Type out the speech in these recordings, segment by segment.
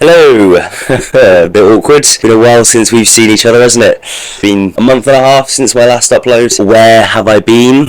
Hello! A bit awkward. Been a while since we've seen each other, hasn't it? Been a month and a half since my last upload. Where have I been?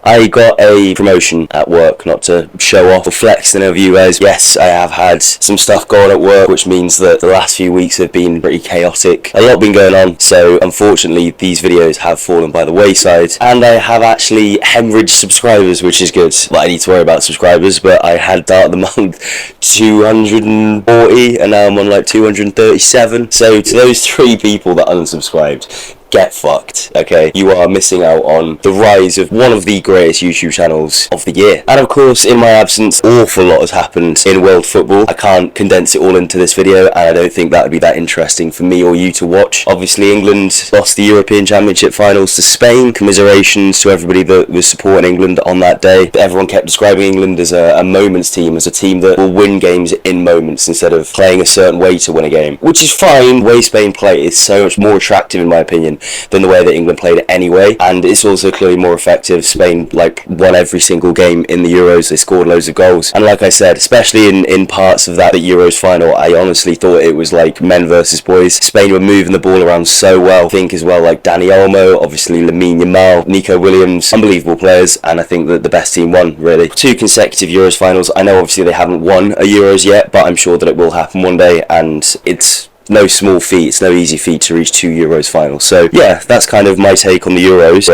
I got a promotion at work, not to show off or flex any of you guys. Yes, I have had some stuff going at work, which means that the last few weeks have been pretty chaotic. A lot been going on, so unfortunately these videos have fallen by the wayside. And I have actually hemorrhaged subscribers, which is good. But I need to worry about subscribers, but I had start of the month 240 and now I'm on like 237. So to those 3 people that unsubscribed, get fucked, okay? You are missing out on the rise of one of the greatest YouTube channels of the year. And of course, in my absence, an awful lot has happened in world football. I can't condense it all into this video, and I don't think that would be that interesting for me or you to watch. Obviously, England lost the European Championship finals to Spain. Commiserations to everybody that was supporting England on that day. Everyone kept describing England as a moments team, as a team that will win games in moments instead of playing a certain way to win a game. Which is fine. The way Spain play is so much more attractive, in my opinion, than the way that England played it anyway, and it's also clearly more effective. Spain won every single game in the Euros. They scored loads of goals, and like I said, especially in parts of that Euros final, I honestly thought it was like men versus boys. Spain were moving the ball around so well. I think as well, like Dani Olmo, obviously Lamine Yamal, Nico Williams, unbelievable players, and I think that the best team won, really. 2 consecutive Euros finals. I know obviously they haven't won a Euros yet, but I'm sure that it will happen one day, and it's no small feat, it's no easy feat to reach 2 Euros finals. So yeah, that's kind of my take on the Euros.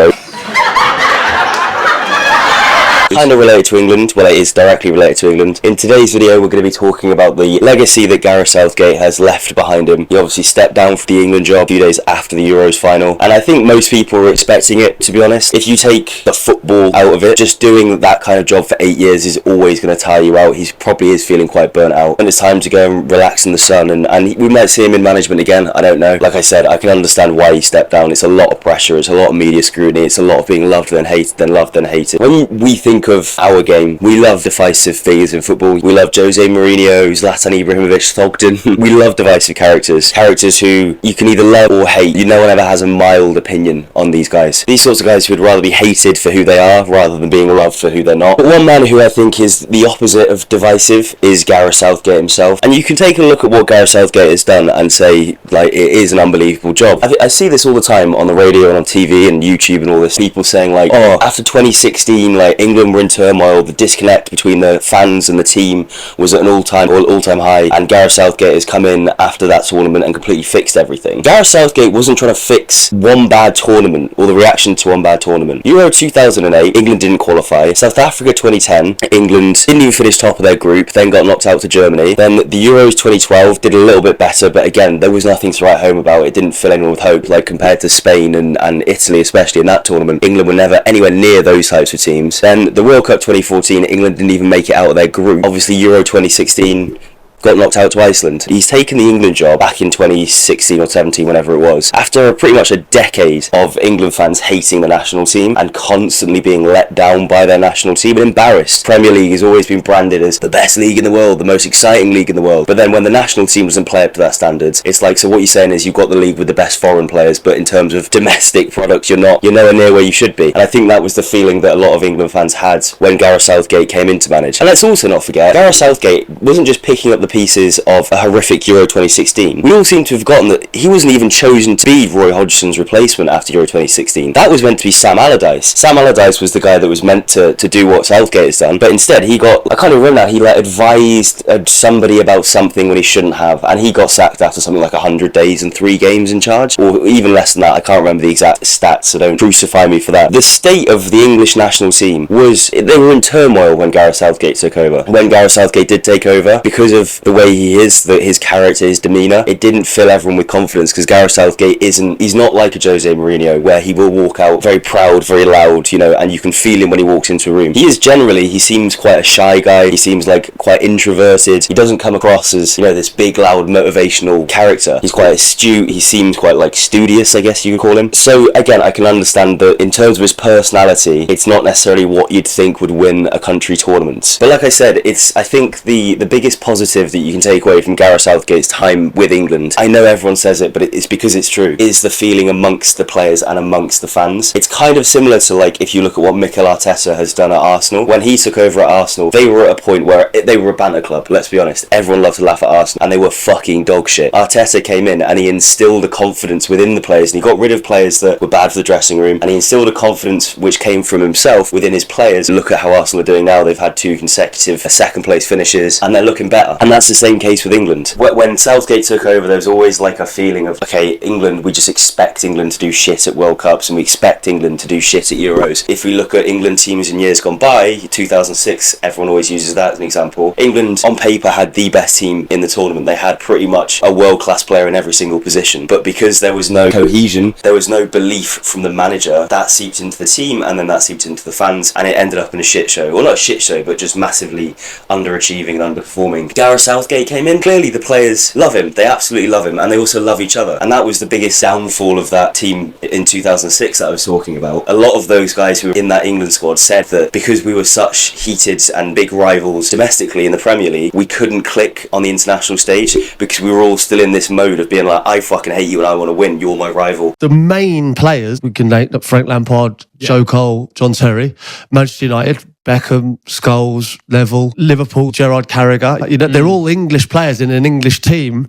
Kind of related to England, well, it is directly related to England. In today's video, we're going to be talking about the legacy that Gareth Southgate has left behind him. He obviously stepped down for the England job a few days after the Euros final, and I think most people were expecting it, to be honest. If you take the football out of it, just doing that kind of job for 8 years is always going to tire you out. He probably is feeling quite burnt out, and it's time to go and relax in the sun, and we might see him in management again. I don't know. Like I said, I can understand why he stepped down. It's a lot of pressure, it's a lot of media scrutiny, it's a lot of being loved then hated, then loved then hated. When we think of our game, we love divisive figures in football. We love Jose Mourinho, Zlatan Ibrahimovic, Thogden. We love divisive characters who you can either love or hate. No one ever has a mild opinion on these guys. These sorts of guys who would rather be hated for who they are rather than being loved for who they're not. But one man who I think is the opposite of divisive is Gareth Southgate himself. And you can take a look at what Gareth Southgate has done and say, like, it is an unbelievable job. I see this all the time on the radio and on TV and YouTube and all this. People saying like, oh, after 2016, like, England were in turmoil, the disconnect between the fans and the team was at an all-time high, and Gareth Southgate has come in after that tournament and completely fixed everything. Gareth Southgate wasn't trying to fix one bad tournament or the reaction to one bad tournament. Euro 2008, England didn't qualify. South Africa 2010, England didn't even finish top of their group, then got knocked out to Germany. Then the Euros 2012 did a little bit better, but again, there was nothing to write home about. It didn't fill anyone with hope, like compared to Spain and Italy, especially in that tournament. England were never anywhere near those types of teams. Then the World Cup 2014, England didn't even make it out of their group. Obviously Euro 2016 got knocked out to Iceland. He's taken the England job back in 2016 or 17, whenever it was, after pretty much a decade of England fans hating the national team and constantly being let down by their national team and embarrassed. Premier League has always been branded as the best league in the world, the most exciting league in the world, but then when the national team doesn't play up to that standard, it's like, so what you're saying is you've got the league with the best foreign players, but in terms of domestic product, you're nowhere near where you should be. And I think that was the feeling that a lot of England fans had when Gareth Southgate came in to manage. And let's also not forget, Gareth Southgate wasn't just picking up the pieces of a horrific Euro 2016. We all seem to have forgotten that he wasn't even chosen to be Roy Hodgson's replacement after Euro 2016. That was meant to be Sam Allardyce. Sam Allardyce was the guy that was meant to do what Southgate has done, but instead he got, I can't even remember now, he advised somebody about something when he shouldn't have, and he got sacked after something like 100 days and 3 games in charge, or even less than that. I can't remember the exact stats, so don't crucify me for that. The state of the English national team they were in turmoil when Gareth Southgate took over. When Gareth Southgate did take over, because of the way he is, his character, his demeanour, it didn't fill everyone with confidence, because Gareth Southgate he's not like a Jose Mourinho, where he will walk out very proud, very loud, and you can feel him when he walks into a room. He seems quite a shy guy, he seems like quite introverted, he doesn't come across as, this big, loud, motivational character. He's quite astute, he seems quite like studious, I guess you could call him. So again, I can understand that in terms of his personality, it's not necessarily what you'd think would win a country tournament. But like I said, I think the biggest positive that you can take away from Gareth Southgate's time with England, I know everyone says it, but it's because it's true, is the feeling amongst the players and amongst the fans. It's kind of similar to, like, if you look at what Mikel Arteta has done at Arsenal. When he took over at Arsenal, they were at a point where they were a banter club, let's be honest. Everyone loved to laugh at Arsenal, and they were fucking dog shit. Arteta came in and he instilled a confidence within the players, and he got rid of players that were bad for the dressing room, and he instilled a confidence which came from himself within his players. Look at how Arsenal are doing now. They've had 2 consecutive second place finishes, and they're looking better. And that's the same case with England. When Southgate took over, there was always like a feeling of, okay, England, we just expect England to do shit at World Cups, and we expect England to do shit at Euros. If we look at England teams in years gone by, 2006, everyone always uses that as an example. England, on paper, had the best team in the tournament. They had pretty much a world-class player in every single position. But because there was no cohesion, there was no belief from the manager, that seeped into the team, and then that seeped into the fans, and it ended up in a shit show. Well, not a shit show, but just massively underachieving and underperforming. Gareth Southgate came in. Clearly, the players love him. They absolutely love him, and they also love each other. And that was the biggest downfall of that team in 2006 that I was talking about. A lot of those guys who were in that England squad said that because we were such heated and big rivals domestically in the Premier League, we couldn't click on the international stage because we were all still in this mode of being like, I fucking hate you and I want to win, you're my rival. The main players, we can name Frank Lampard, Joe Cole, John Terry, Manchester United, Beckham, Scholes, Neville, Liverpool, Gerard Carragher. You know, they're all English players in an English team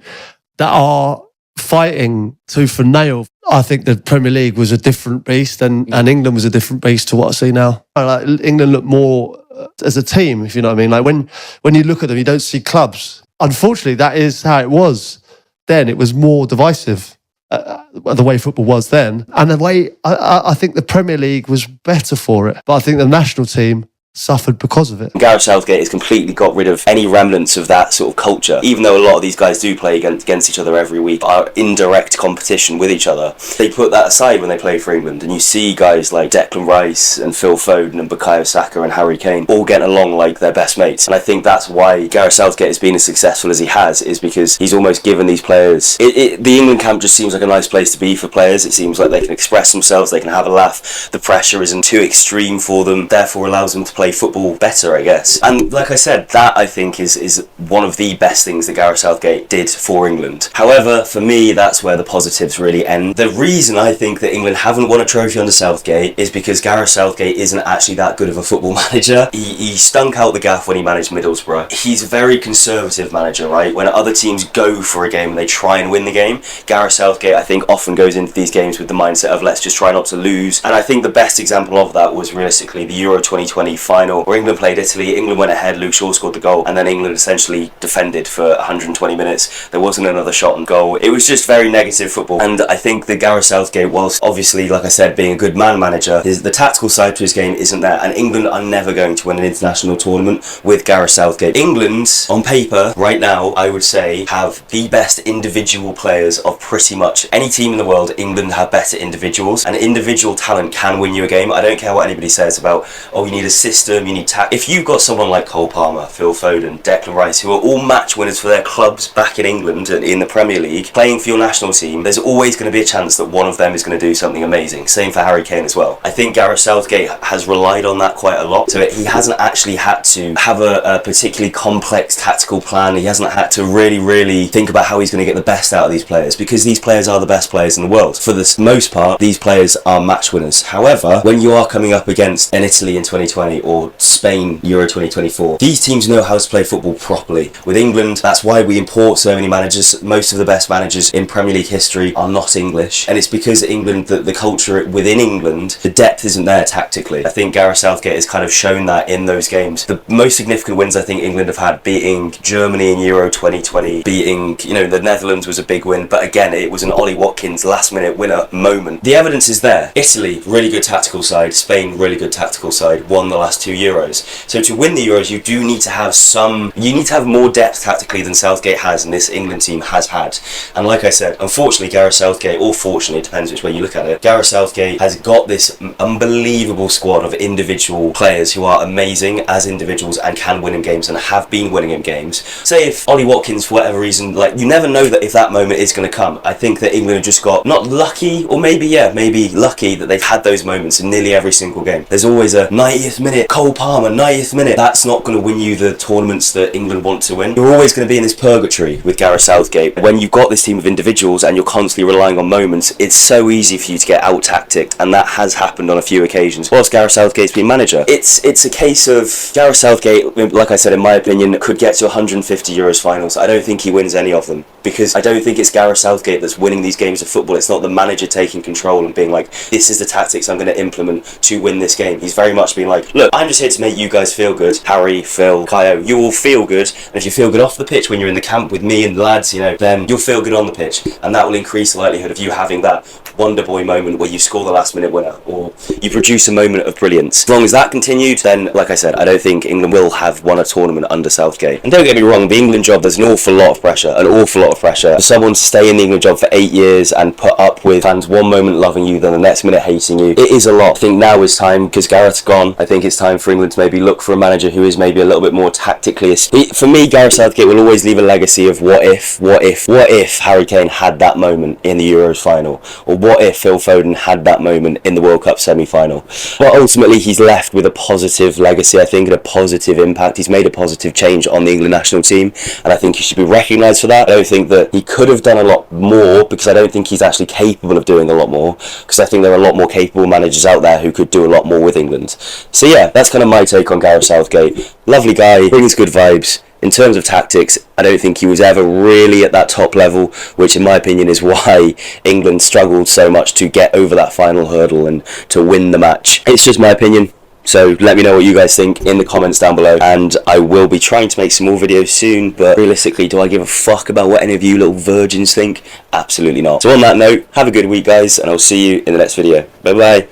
that are fighting tooth and nail. I think the Premier League was a different beast, and England was a different beast to what I see now. Like, England look more as a team, if you know what I mean. Like when you look at them, you don't see clubs. Unfortunately, that is how it was then. It was more divisive. The way football was then, and the way I think the Premier League was better for it, but I think the national team suffered because of it. Gareth Southgate has completely got rid of any remnants of that sort of culture. Even though a lot of these guys do play against each other every week, are in direct competition with each other, they put that aside when they play for England, and you see guys like Declan Rice and Phil Foden and Bukayo Saka and Harry Kane all getting along like they're best mates. And I think that's why Gareth Southgate has been as successful as he has, is because he's almost given these players... The England camp just seems like a nice place to be for players. It seems like they can express themselves, they can have a laugh, the pressure isn't too extreme for them, therefore allows them to play football better, I guess. And like I said, that I think is one of the best things that Gareth Southgate did for England. However, for me, that's where the positives really end. The reason I think that England haven't won a trophy under Southgate is because Gareth Southgate isn't actually that good of a football manager. He stunk out the gaff when he managed Middlesbrough. He's a very conservative manager, right? When other teams go for a game and they try and win the game, Gareth Southgate, I think, often goes into these games with the mindset of let's just try not to lose. And I think the best example of that was realistically the Euro 2020 final, where England played Italy. England went ahead, Luke Shaw scored the goal, and then England essentially defended for 120 minutes. There wasn't another shot on goal. It was just very negative football. And I think that Gareth Southgate, whilst obviously, like I said, being a good man manager, the tactical side to his game isn't there. And England are never going to win an international tournament with Gareth Southgate. England, on paper, right now, I would say, have the best individual players of pretty much any team in the world. England have better individuals, and individual talent can win you a game. I don't care what anybody says about, oh, you need a system, you need if you've got someone like Cole Palmer, Phil Foden, Declan Rice, who are all match winners for their clubs back in England and in the Premier League, playing for your national team, there's always going to be a chance that one of them is going to do something amazing. Same for Harry Kane as well. I think Gareth Southgate has relied on that quite a lot, so he hasn't actually had to have a particularly complex tactical plan. He hasn't had to really think about how he's going to get the best out of these players, because these players are the best players in the world. For the most part, these players are match winners. However, when you are coming up against an Italy in 2020 or Spain Euro 2024, these teams know how to play football properly. With England, that's why we import so many managers. Most of the best managers in Premier League history are not English, and it's because England, the culture within England, the depth isn't there tactically. I think Gareth Southgate has kind of shown that in those games. The most significant wins I think England have had, beating Germany in Euro 2020, beating, the Netherlands was a big win, but again, it was an Ollie Watkins last minute winner moment. The evidence is there. Italy, really good tactical side. Spain, really good tactical side, won the last 2 Euros. So to win the Euros, you do need to have more depth tactically than Southgate has, and this England team has had. And like I said, unfortunately, Gareth Southgate, or fortunately, it depends which way you look at it, Gareth Southgate has got this unbelievable squad of individual players who are amazing as individuals and can win in games and have been winning in games. Say if Ollie Watkins, for whatever reason, you never know that if that moment is going to come. I think that England have just got, not lucky, or maybe lucky that they've had those moments in nearly every single game. There's always a 90th minute Cole Palmer, 90th minute. That's not going to win you the tournaments that England want to win. You're always going to be in this purgatory with Gareth Southgate. When you've got this team of individuals and you're constantly relying on moments, it's so easy for you to get out-tacticked, and that has happened on a few occasions whilst Gareth Southgate's been manager. It's a case of Gareth Southgate, like I said, in my opinion, could get to 150 Euros finals. I don't think he wins any of them, because I don't think it's Gareth Southgate that's winning these games of football. It's not the manager taking control and being like, this is the tactics I'm going to implement to win this game. He's very much been like, look, I'm just here to make you guys feel good. Harry, Phil, Kaio, you all feel good, and if you feel good off the pitch when you're in the camp with me and the lads, you know, then you'll feel good on the pitch, and that will increase the likelihood of you having that wonder boy moment where you score the last minute winner, or you produce a moment of brilliance. As long as that continued, then, like I said, I don't think England will have won a tournament under Southgate. And don't get me wrong, the England job, there's an awful lot of pressure. For someone to stay in the England job for 8 years and put up with fans one moment loving you, then the next minute hating you, it is a lot. I think now is time, because Gareth's gone, I think it's time for England to maybe look for a manager who is maybe a little bit more tactically. For me, Gareth Southgate will always leave a legacy of what if Harry Kane had that moment in the Euros final, or what if Phil Foden had that moment in the World Cup semi-final. But ultimately, he's left with a positive legacy, I think, and a positive impact. He's made a positive change on the England national team, and I think he should be recognised for that. I don't think that he could have done a lot more, because I don't think he's actually capable of doing a lot more, because I think there are a lot more capable managers out there who could do a lot more with England. So yeah, that's kind of my take on Gareth Southgate. Lovely guy, brings good vibes. In terms of tactics, I don't think he was ever really at that top level, which in my opinion is why England struggled so much to get over that final hurdle and to win the match. It's just my opinion. So let me know what you guys think in the comments down below, and I will be trying to make some more videos soon, but realistically, do I give a fuck about what any of you little virgins think? Absolutely not. So on that note, have a good week guys, and I'll see you in the next video. Bye bye.